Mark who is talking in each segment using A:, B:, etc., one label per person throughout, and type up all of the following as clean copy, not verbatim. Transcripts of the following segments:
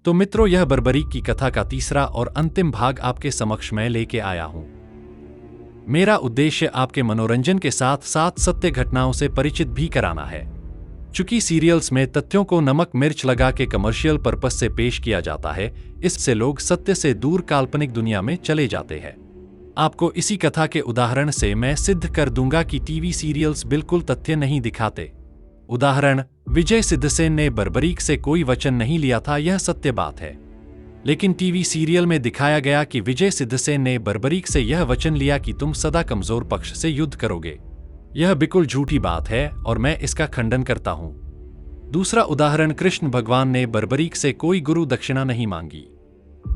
A: तो मित्रों, यह बर्बरीक की कथा का तीसरा और अंतिम भाग आपके समक्ष मैं लेके आया हूं। मेरा उद्देश्य आपके मनोरंजन के साथ साथ सत्य घटनाओं से परिचित भी कराना है। चूंकि सीरियल्स में तथ्यों को नमक मिर्च लगा के कमर्शियल पर्पस से पेश किया जाता है, इससे लोग सत्य से दूर काल्पनिक दुनिया में चले जाते हैं। आपको इसी कथा के उदाहरण से मैं सिद्ध कर दूंगा कि टीवी सीरियल्स बिल्कुल तथ्य नहीं दिखाते। उदाहरण, विजय सिद्धसेन ने बर्बरीक से कोई वचन नहीं लिया था, यह सत्य बात है। लेकिन टीवी सीरियल में दिखाया गया कि विजय सिद्धसेन ने बर्बरीक से यह वचन लिया कि तुम सदा कमजोर पक्ष से युद्ध करोगे। यह बिल्कुल झूठी बात है और मैं इसका खंडन करता हूं। दूसरा उदाहरण, कृष्ण भगवान ने बर्बरीक से कोई गुरु दक्षिणा नहीं मांगी,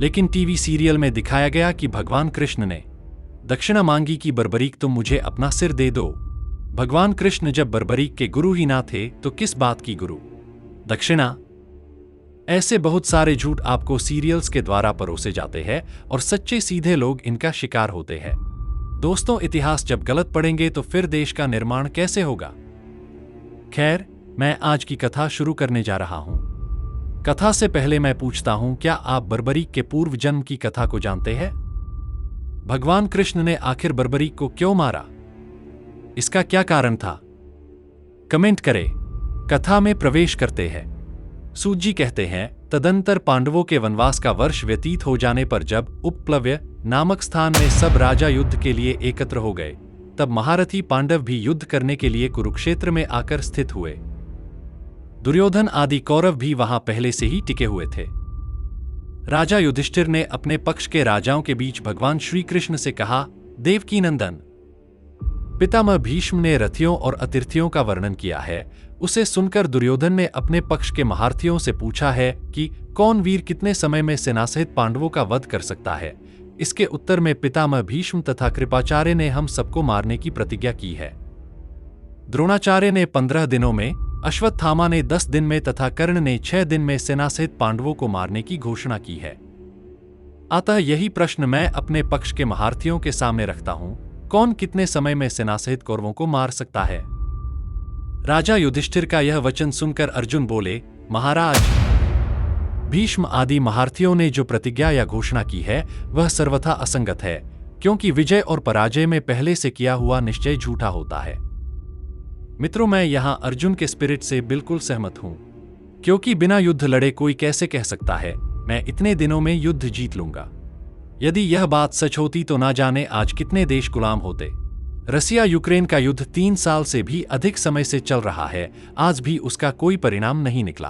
A: लेकिन टीवी सीरियल में दिखाया गया कि भगवान कृष्ण ने दक्षिणा मांगी कि बर्बरीक तुम मुझे अपना सिर दे दो। भगवान कृष्ण जब बर्बरीक के गुरु ही ना थे तो किस बात की गुरु दक्षिणा? ऐसे बहुत सारे झूठ आपको सीरियल्स के द्वारा परोसे जाते हैं और सच्चे सीधे लोग इनका शिकार होते हैं। दोस्तों, इतिहास जब गलत पढ़ेंगे तो फिर देश का निर्माण कैसे होगा? खैर, मैं आज की कथा शुरू करने जा रहा हूं। कथा से पहले मैं पूछता हूं, क्या आप बर्बरीक के पूर्व जन्म की कथा को जानते हैं? भगवान कृष्ण ने आखिर बर्बरीक को क्यों मारा? इसका क्या कारण था? कमेंट करें। कथा में प्रवेश करते हैं। सूत जी कहते हैं, तदंतर पांडवों के वनवास का वर्ष व्यतीत हो जाने पर जब उपप्लव्य नामक स्थान में सब राजा युद्ध के लिए एकत्र हो गए, तब महारथी पांडव भी युद्ध करने के लिए कुरुक्षेत्र में आकर स्थित हुए। दुर्योधन आदि कौरव भी वहां पहले से ही टिके हुए थे। राजा युधिष्ठिर ने अपने पक्ष के राजाओं के बीच भगवान श्री कृष्ण से कहा, देवकी नंदन। पितामह भीष्म ने रथियों और अतिथियों का वर्णन किया है। उसे सुनकर दुर्योधन ने अपने पक्ष के महारथियों से पूछा है कि कौन वीर कितने समय में सेना सहित पांडवों का वध कर सकता है। इसके उत्तर में पितामह भीष्म तथा कृपाचार्य ने हम सबको मारने की प्रतिज्ञा की है। द्रोणाचार्य ने 15 दिनों में, अश्वत्थामा ने 10 दिन में तथा कर्ण ने 6 दिन में सेना सहित पांडवों को मारने की घोषणा की है। अतः यही प्रश्न मैं अपने पक्ष के महारथियों के सामने रखता हूं, कौन कितने समय में सेना सहित कौरवों को मार सकता है? राजा युधिष्ठिर का यह वचन सुनकर अर्जुन बोले, महाराज, भीष्म आदि महारथियों ने जो प्रतिज्ञा या घोषणा की है वह सर्वथा असंगत है, क्योंकि विजय और पराजय में पहले से किया हुआ निश्चय झूठा होता है। मित्रों, मैं यहां अर्जुन के स्पिरिट से बिल्कुल सहमत हूं, क्योंकि बिना युद्ध लड़े कोई कैसे कह सकता है मैं इतने दिनों में युद्ध जीत लूंगा। यदि यह बात सच होती तो ना जाने आज कितने देश गुलाम होते। रसिया यूक्रेन का युद्ध 3 साल से भी अधिक समय से चल रहा है, आज भी उसका कोई परिणाम नहीं निकला।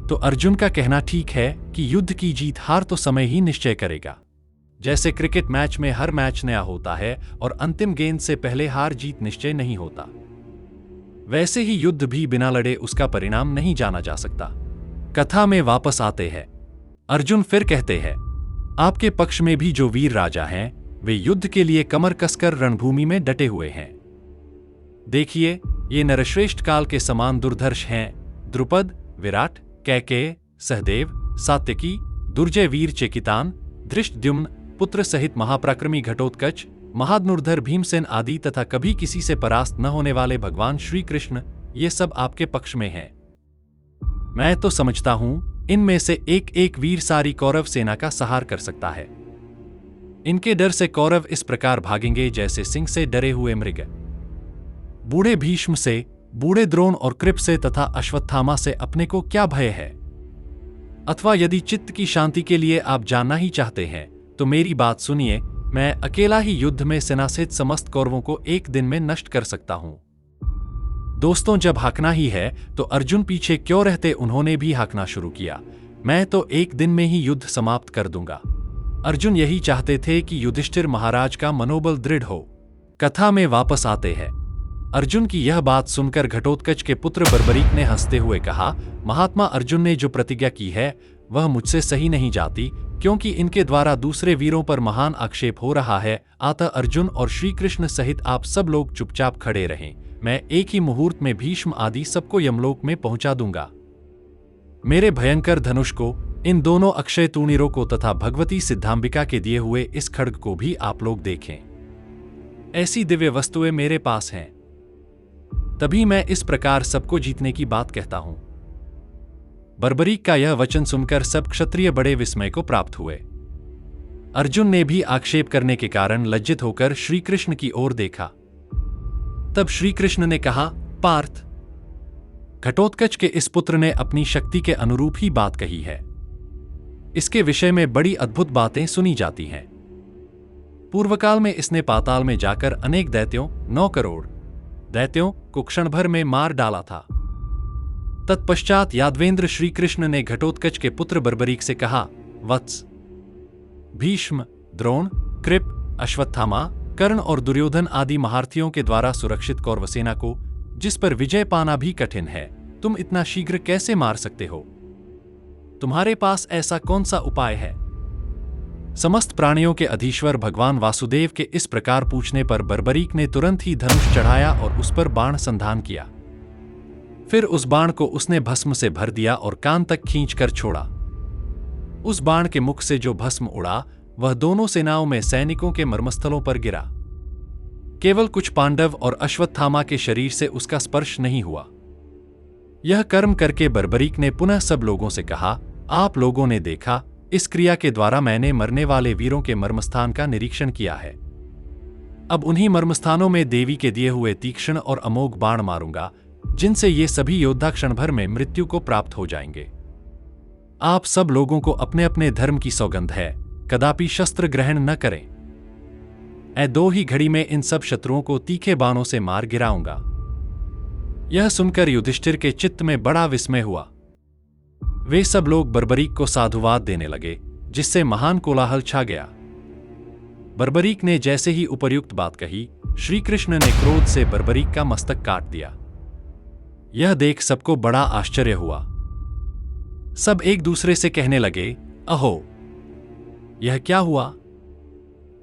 A: तो अर्जुन का कहना ठीक है कि युद्ध की जीत हार तो समय ही निश्चय करेगा। जैसे क्रिकेट मैच में हर मैच नया होता है और अंतिम गेंद से पहले हार जीत निश्चय नहीं होता, वैसे ही युद्ध भी बिना लड़े उसका परिणाम नहीं जाना जा सकता। कथा में वापस आते हैं। अर्जुन फिर कहते हैं, आपके पक्ष में भी जो वीर राजा हैं, वे युद्ध के लिए कमर कसकर रणभूमि में डटे हुए हैं। देखिए, ये नरश्रेष्ठ काल के समान दुर्धर्ष हैं। द्रुपद, विराट, कैकेय, सहदेव, सात्यकी, दुर्जय वीर चेकितान, धृष्टद्युम्न पुत्र सहित महापराक्रमी घटोत्कच, महाधनुर्धर भीमसेन आदि तथा कभी किसी से परास्त न होने वाले भगवान श्री कृष्ण, ये सब आपके पक्ष में हैं। मैं तो समझता हूं इनमें से एक एक वीर सारी कौरव सेना का संहार कर सकता है। इनके डर से कौरव इस प्रकार भागेंगे जैसे सिंह से डरे हुए मृग। बूढ़े भीष्म से, बूढ़े द्रोण और कृप से तथा अश्वत्थामा से अपने को क्या भय है? अथवा यदि चित्त की शांति के लिए आप जानना ही चाहते हैं तो मेरी बात सुनिए, मैं अकेला ही युद्ध में सेना सहित समस्त कौरवों को एक दिन में नष्ट कर सकता हूं। दोस्तों, जब हाकना ही है तो अर्जुन पीछे क्यों रहते? उन्होंने भी हाकना शुरू किया। मैं तो एक दिन में ही युद्ध समाप्त कर दूंगा। अर्जुन यही चाहते थे कि युधिष्ठिर महाराज का मनोबल दृढ़ हो। कथा में वापस आते हैं। अर्जुन की यह बात सुनकर घटोत्कच के पुत्र बर्बरीक ने हंसते हुए कहा, महात्मा अर्जुन ने जो प्रतिज्ञा की है वह मुझसे सही नहीं जाती, क्योंकि इनके द्वारा दूसरे वीरों पर महान आक्षेप हो रहा है। अतः अर्जुन और श्री कृष्ण सहित आप सब लोग चुपचाप खड़े रहें। मैं एक ही मुहूर्त में भीष्म आदि सबको यमलोक में पहुंचा दूंगा। मेरे भयंकर धनुष को, इन दोनों अक्षय तूणीरों को तथा भगवती सिद्धांबिका के दिए हुए इस खड्ग को भी आप लोग देखें। ऐसी दिव्य वस्तुएं मेरे पास हैं। तभी मैं इस प्रकार सबको जीतने की बात कहता हूं। बर्बरीक का यह वचन सुनकर सब क्षत्रिय बड़े विस्मय को प्राप्त हुए। अर्जुन ने भी आक्षेप करने के कारण लज्जित होकर श्री कृष्ण की ओर देखा। तब श्री कृष्ण ने कहा, पार्थ, घटोत्कच के इस पुत्र ने अपनी शक्ति के अनुरूप ही बात कही है। इसके विषय में बड़ी अद्भुत बातें सुनी जाती हैं। पूर्वकाल में इसने पाताल में जाकर अनेक दैत्यों, 9 करोड़ दैत्यों को क्षण भर में मार डाला था। तत्पश्चात यादवेंद्र श्री कृष्ण ने घटोत्कच के पुत्र बर्बरीक से कहा, वत्स, भीष्म, द्रोण, कृप, अश्वत्थामा, कर्ण और दुर्योधन आदि महारथियों के द्वारा सुरक्षित कौरवसेना को, जिस पर विजय पाना भी कठिन है, तुम इतना शीघ्र कैसे मार सकते हो? तुम्हारे पास ऐसा कौन सा उपाय है? समस्त प्राणियों के अधीश्वर भगवान वासुदेव के इस प्रकार पूछने पर बर्बरीक ने तुरंत ही धनुष चढ़ाया और उस पर बाण संधान किया। फिर उस बाण को उसने भस्म से भर दिया और कान तक खींचकर छोड़ा। उस बाण के मुख से जो भस्म उड़ा वह दोनों सेनाओं में सैनिकों के मर्मस्थलों पर गिरा। केवल कुछ पांडव और अश्वत्थामा के शरीर से उसका स्पर्श नहीं हुआ। यह कर्म करके बर्बरीक ने पुनः सब लोगों से कहा, आप लोगों ने देखा, इस क्रिया के द्वारा मैंने मरने वाले वीरों के मर्मस्थान का निरीक्षण किया है। अब उन्हीं मर्मस्थानों में देवी के दिए हुए तीक्ष्ण और अमोघ बाण मारूंगा, जिनसे ये सभी योद्धा क्षण भर में मृत्यु को प्राप्त हो जाएंगे। आप सब लोगों को अपने अपने धर्म की सौगंध है, कदापि शस्त्र ग्रहण न करें। मैं 2 ही घड़ी में इन सब शत्रुओं को तीखे बाणों से मार गिराऊंगा। यह सुनकर युधिष्ठिर के चित्त में बड़ा विस्मय हुआ। वे सब लोग बर्बरीक को साधुवाद देने लगे, जिससे महान कोलाहल छा गया। बर्बरीक ने जैसे ही उपर्युक्त बात कही, श्री कृष्ण ने क्रोध से बर्बरीक का मस्तक काट दिया। यह देख सबको बड़ा आश्चर्य हुआ। सब एक दूसरे से कहने लगे, अहो, यह क्या हुआ?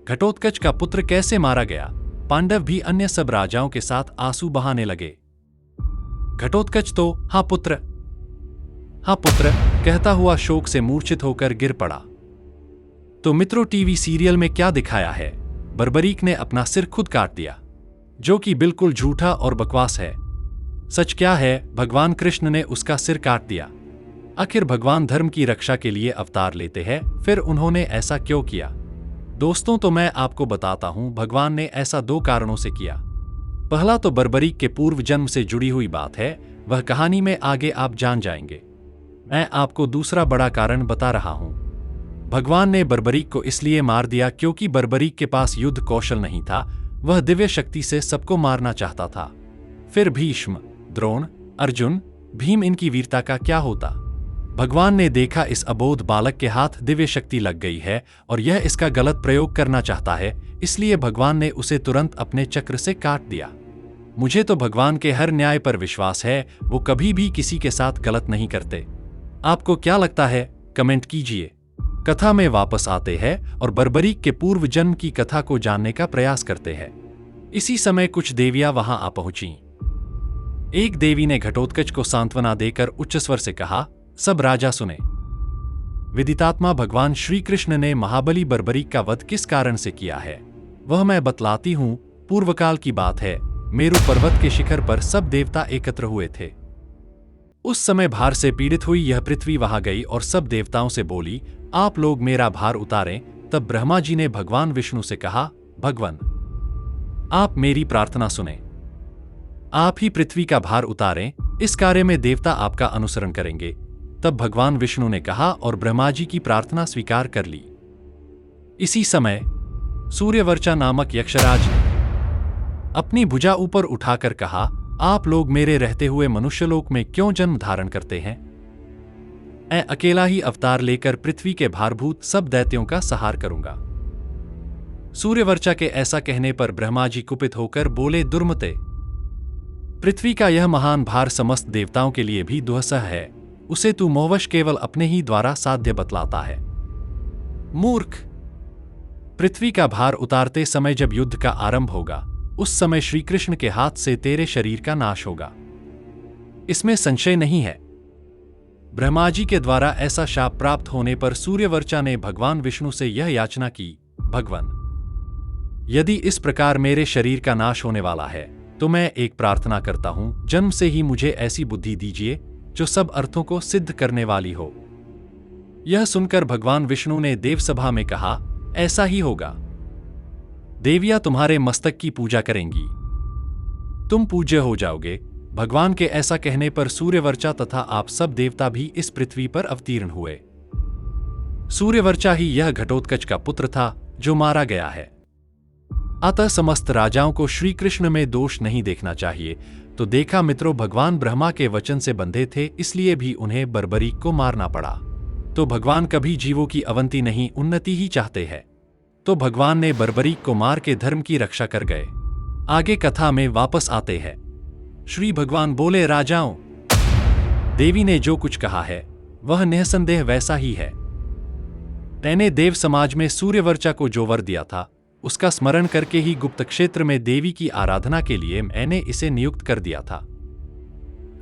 A: घटोत्कच का पुत्र कैसे मारा गया? पांडव भी अन्य सब राजाओं के साथ आंसू बहाने लगे। घटोत्कच तो हाँ पुत्र कहता हुआ शोक से मूर्छित होकर गिर पड़ा। तो मित्रों, टीवी सीरियल में क्या दिखाया है? बर्बरीक ने अपना सिर खुद काट दिया, जो कि बिल्कुल झूठा और बकवास है। सच क्या है? भगवान कृष्ण ने उसका सिर काट दिया। आखिर भगवान धर्म की रक्षा के लिए अवतार लेते हैं, फिर उन्होंने ऐसा क्यों किया? दोस्तों, तो मैं आपको बताता हूं, भगवान ने ऐसा 2 कारणों से किया। पहला तो बर्बरीक के पूर्व जन्म से जुड़ी हुई बात है, वह कहानी में आगे आप जान जाएंगे। मैं आपको दूसरा बड़ा कारण बता रहा हूं। भगवान ने बर्बरीक को इसलिए मार दिया क्योंकि बर्बरीक के पास युद्ध कौशल नहीं था, वह दिव्य शक्ति से सबको मारना चाहता था। फिर भीष्म, द्रोण, अर्जुन, भीम, इनकी वीरता का क्या होता? भगवान ने देखा इस अबोध बालक के हाथ दिव्य शक्ति लग गई है और यह इसका गलत प्रयोग करना चाहता है, इसलिए भगवान ने उसे तुरंत अपने चक्र से काट दिया। मुझे तो भगवान के हर न्याय पर विश्वास है, वो कभी भी किसी के साथ गलत नहीं करते। आपको क्या लगता है? कमेंट कीजिए। कथा में वापस आते हैं और बर्बरीक के पूर्व जन्म की कथा को जानने का प्रयास करते हैं। इसी समय कुछ देवियां वहां आ पहुंची। एक देवी ने घटोत्कच को सांत्वना देकर उच्च स्वर से कहा, सब राजा सुने। विदितात्मा भगवान श्री कृष्ण ने महाबली बर्बरीक का वध किस कारण से किया है, वह मैं बतलाती हूं। पूर्वकाल की बात है, मेरु पर्वत के शिखर पर सब देवता एकत्र हुए थे। उस समय भार से पीड़ित हुई यह पृथ्वी वहां गई और सब देवताओं से बोली, आप लोग मेरा भार उतारें। तब ब्रह्मा जी ने भगवान विष्णु से कहा, भगवान, आप मेरी प्रार्थना सुने, आप ही पृथ्वी का भार उतारें, इस कार्य में देवता आपका अनुसरण करेंगे। तब भगवान विष्णु ने कहा और ब्रह्मा जी की प्रार्थना स्वीकार कर ली। इसी समय सूर्यवर्चा नामक यक्षराज ने अपनी भुजा ऊपर उठाकर कहा, आप लोग मेरे रहते हुए मनुष्यलोक में क्यों जन्म धारण करते हैं? मैं अकेला ही अवतार लेकर पृथ्वी के भारभूत सब दैत्यों का संहार करूंगा। सूर्यवर्चा के ऐसा कहने पर ब्रह्मा जी कुपित होकर बोले, दुर्मते, पृथ्वी का यह महान भार समस्त देवताओं के लिए भी दुस्सह है, उसे तू मोहवश केवल अपने ही द्वारा साध्य बतलाता है। मूर्ख, पृथ्वी का भार उतारते समय जब युद्ध का आरंभ होगा, उस समय श्री कृष्ण के हाथ से तेरे शरीर का नाश होगा, इसमें संशय नहीं है। ब्रह्मा जी के द्वारा ऐसा शाप प्राप्त होने पर सूर्यवर्चा ने भगवान विष्णु से यह याचना की, भगवान, यदि इस प्रकार मेरे शरीर का नाश होने वाला है तो मैं एक प्रार्थना करता हूं, जन्म से ही मुझे ऐसी बुद्धि दीजिए जो सब अर्थों को सिद्ध करने वाली हो। यह सुनकर भगवान विष्णु ने देवसभा में कहा, ऐसा ही होगा। देवियां तुम्हारे मस्तक की पूजा करेंगी, तुम पूज्य हो जाओगे। भगवान के ऐसा कहने पर सूर्यवर्चा तथा आप सब देवता भी इस पृथ्वी पर अवतीर्ण हुए। सूर्यवर्चा ही यह घटोत्कच का पुत्र था जो मारा गया है। अतः समस्त राजाओं को श्री कृष्ण में दोष नहीं देखना चाहिए। तो देखा मित्रों, भगवान ब्रह्मा के वचन से बंधे थे, इसलिए भी उन्हें बर्बरीक को मारना पड़ा। तो भगवान कभी जीवों की अवंति नहीं, उन्नति ही चाहते हैं। तो भगवान ने बर्बरीक को मार के धर्म की रक्षा कर गए। आगे कथा में वापस आते हैं। श्री भगवान बोले, राजाओं, देवी ने जो कुछ कहा है वह निःसंदेह वैसा ही है। मैंने देव समाज में सूर्यवर्चा को जो वर दिया था उसका स्मरण करके ही गुप्त क्षेत्र में देवी की आराधना के लिए मैंने इसे नियुक्त कर दिया था।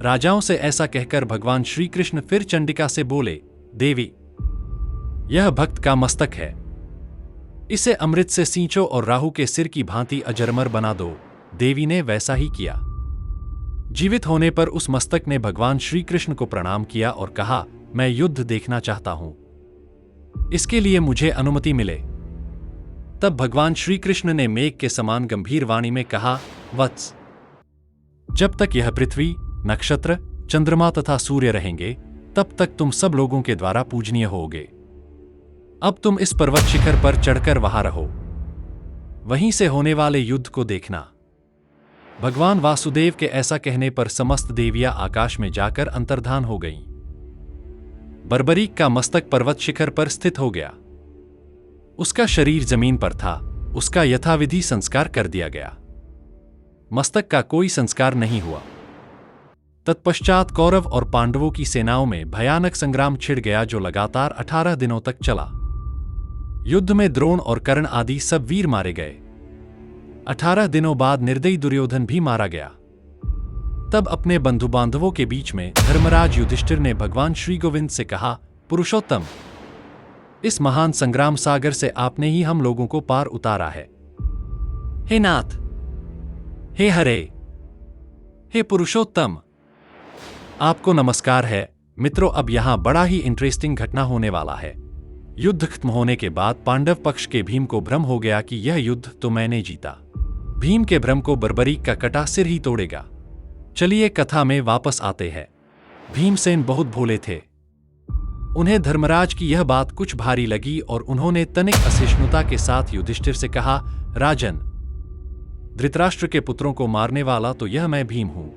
A: राजाओं से ऐसा कहकर भगवान श्री कृष्ण फिर चंडिका से बोले, देवी, यह भक्त का मस्तक है, इसे अमृत से सींचो और राहु के सिर की भांति अजरमर बना दो। देवी ने वैसा ही किया। जीवित होने पर उस मस्तक ने भगवान श्री कृष्ण को प्रणाम किया और कहा, मैं युद्ध देखना चाहता हूं, इसके लिए मुझे अनुमति मिले। तब भगवान श्री कृष्ण ने मेघ के समान गंभीर वाणी में कहा, वत्स, जब तक यह पृथ्वी, नक्षत्र, चंद्रमा तथा सूर्य रहेंगे तब तक तुम सब लोगों के द्वारा पूजनीय होगे। अब तुम इस पर्वत शिखर पर चढ़कर वहां रहो, वहीं से होने वाले युद्ध को देखना। भगवान वासुदेव के ऐसा कहने पर समस्त देवियां आकाश में जाकर अंतर्धान हो गईं। बर्बरीक का मस्तक पर्वत शिखर पर स्थित हो गया। उसका शरीर जमीन पर था। उसका यथाविधि संस्कार कर दिया गया। मस्तक का कोई संस्कार नहीं हुआ। तत्पश्चात कौरव और पांडवों की सेनाओं में भयानक संग्राम छिड़ गया जो लगातार 18 दिनों तक चला। युद्ध में द्रोण और कर्ण आदि सब वीर मारे गए। 18 दिनों बाद निर्दयी दुर्योधन भी मारा गया। तब अपने बंधु बांधवों के बीच में धर्मराज युधिष्ठिर ने भगवान श्री गोविंद से कहा, पुरुषोत्तम, इस महान संग्राम सागर से आपने ही हम लोगों को पार उतारा है। हे नाथ, हे हरे, हे पुरुषोत्तम, आपको नमस्कार है। मित्रों, अब यहां बड़ा ही इंटरेस्टिंग घटना होने वाला है। युद्ध खत्म होने के बाद पांडव पक्ष के भीम को भ्रम हो गया कि यह युद्ध तो मैंने जीता। भीम के भ्रम को बर्बरीक का कटा सिर ही तोड़ेगा। चलिए कथा में वापस आते हैं। भीमसेन बहुत भोले थे। उन्हें धर्मराज की यह बात कुछ भारी लगी और उन्होंने तनिक असहिष्णुता के साथ युधिष्ठिर से कहा, राजन, धृतराष्ट्र के पुत्रों को मारने वाला तो यह मैं भीम हूं।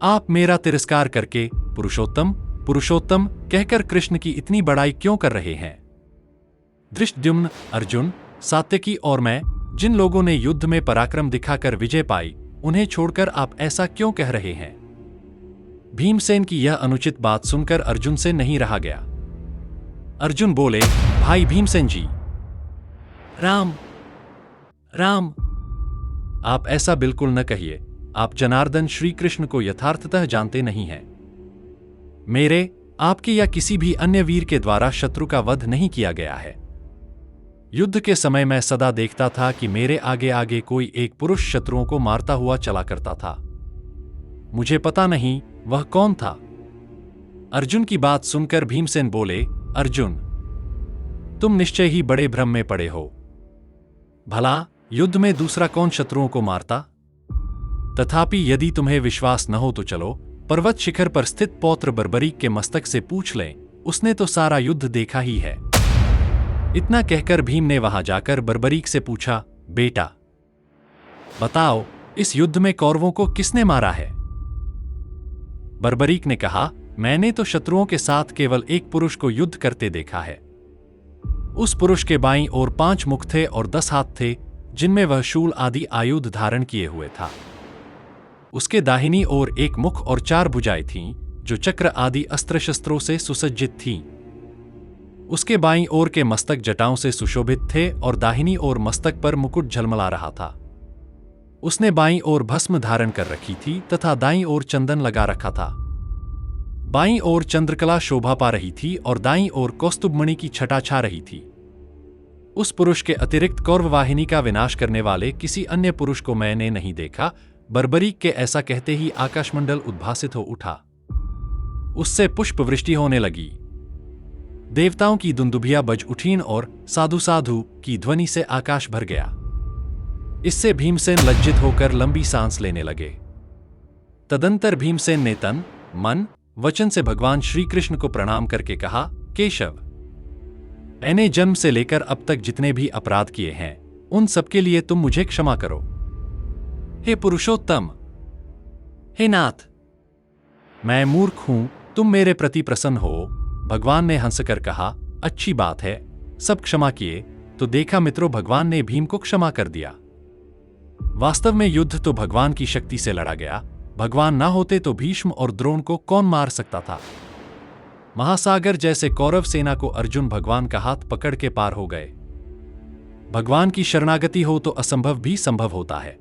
A: आप मेरा तिरस्कार करके पुरुषोत्तम पुरुषोत्तम कहकर कृष्ण की इतनी बड़ाई क्यों कर रहे हैं? धृष्टद्युम्न, अर्जुन, सात्यकी और मैं, जिन लोगों ने युद्ध में पराक्रम दिखाकर विजय पाई, उन्हें छोड़कर आप ऐसा क्यों कह रहे हैं? भीमसेन की यह अनुचित बात सुनकर अर्जुन से नहीं रहा गया। अर्जुन बोले, भाई भीमसेन जी, राम राम, आप ऐसा बिल्कुल न कहिए। आप जनार्दन श्री कृष्ण को यथार्थतः जानते नहीं हैं। मेरे, आपके या किसी भी अन्य वीर के द्वारा शत्रु का वध नहीं किया गया है। युद्ध के समय मैं सदा देखता था कि मेरे आगे आगे कोई एक पुरुष शत्रुओं को मारता हुआ चला करता था। मुझे पता नहीं वह कौन था। अर्जुन की बात सुनकर भीमसेन बोले, अर्जुन, तुम निश्चय ही बड़े भ्रम में पड़े हो। भला युद्ध में दूसरा कौन शत्रुओं को मारता? तथापि यदि तुम्हें विश्वास न हो तो चलो, पर्वत शिखर पर स्थित पौत्र बर्बरीक के मस्तक से पूछ लें, उसने तो सारा युद्ध देखा ही है। इतना कहकर भीम ने वहां जाकर बर्बरीक से पूछा, बेटा, बताओ, इस युद्ध में कौरवों को किसने मारा है? बर्बरीक ने कहा, मैंने तो शत्रुओं के साथ केवल एक पुरुष को युद्ध करते देखा है। उस पुरुष के बाईं ओर 5 मुख थे और 10 हाथ थे, जिनमें वह शूल आदि आयुध धारण किए हुए था। उसके दाहिनी ओर 1 मुख और 4 भुजाएं थीं, जो चक्र आदि अस्त्र शस्त्रों से सुसज्जित थीं। उसके बाईं ओर के मस्तक जटाओं से सुशोभित थे और दाहिनी ओर मस्तक पर मुकुट झलमला रहा था। उसने बाईं ओर भस्म धारण कर रखी थी तथा दाईं ओर चंदन लगा रखा था। बाईं ओर चंद्रकला शोभा पा रही थी और दाईं ओर कौस्तुभमणि की छटा छा रही थी। उस पुरुष के अतिरिक्त कौरववाहिनी का विनाश करने वाले किसी अन्य पुरुष को मैंने नहीं देखा। बर्बरीक के ऐसा कहते ही आकाशमंडल उद्भासित हो उठा। उससे पुष्प वृष्टि होने लगी। देवताओं की दुंदुभियां बज उठीं और साधु साधु की ध्वनि से आकाश भर गया। इससे भीमसेन लज्जित होकर लंबी सांस लेने लगे। तदंतर भीमसेन ने तन, मन, वचन से भगवान श्री कृष्ण को प्रणाम करके कहा, केशव, मैंने जन्म से लेकर अब तक जितने भी अपराध किए हैं उन सबके लिए तुम मुझे क्षमा करो। हे पुरुषोत्तम, हे नाथ, मैं मूर्ख हूं, तुम मेरे प्रति प्रसन्न हो। भगवान ने हंसकर कहा, अच्छी बात है, सब क्षमा किए तो देखा मित्रों, भगवान ने भीम को क्षमा कर दिया। वास्तव में युद्ध तो भगवान की शक्ति से लड़ा गया। भगवान ना होते तो भीष्म और द्रोण को कौन मार सकता था। महासागर जैसे कौरव सेना को अर्जुन भगवान का हाथ पकड़ के पार हो गए। भगवान की शरणागति हो तो असंभव भी संभव होता है।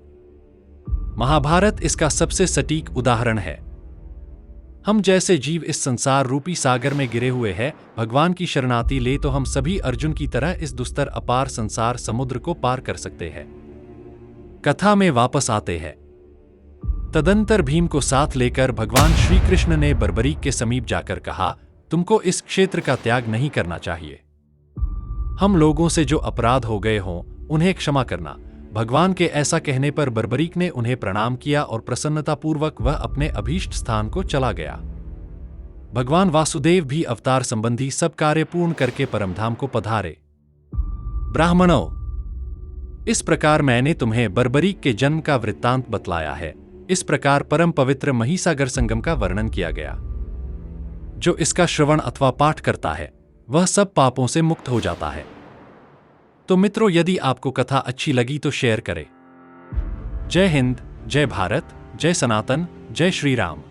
A: महाभारत इसका सबसे सटीक उदाहरण है। हम जैसे जीव इस संसार रूपी सागर में गिरे हुए हैं, भगवान की शरणागति ले तो हम सभी अर्जुन की तरह इस दुस्तर अपार संसार समुद्र को पार कर सकते हैं। कथा में वापस आते हैं। तदंतर भीम को साथ लेकर भगवान श्री कृष्ण ने बर्बरीक के समीप जाकर कहा, तुमको इस क्षेत्र का त्याग नहीं करना चाहिए। हम लोगों से जो अपराध हो गए हों उन्हें क्षमा करना। भगवान के ऐसा कहने पर बर्बरीक ने उन्हें प्रणाम किया और प्रसन्नतापूर्वक वह अपने अभीष्ट स्थान को चला गया। भगवान वासुदेव भी अवतार संबंधी सब कार्य पूर्ण करके परमधाम को पधारे। ब्राह्मणों, इस प्रकार मैंने तुम्हें बर्बरीक के जन्म का वृत्तांत बतलाया है। इस प्रकार परम पवित्र महिसागर संगम का वर्णन किया गया। जो इसका श्रवण अथवा पाठ करता है वह सब पापों से मुक्त हो जाता है। तो मित्रों, यदि आपको कथा अच्छी लगी तो शेयर करें। जय हिंद, जय भारत, जय सनातन, जय श्री राम।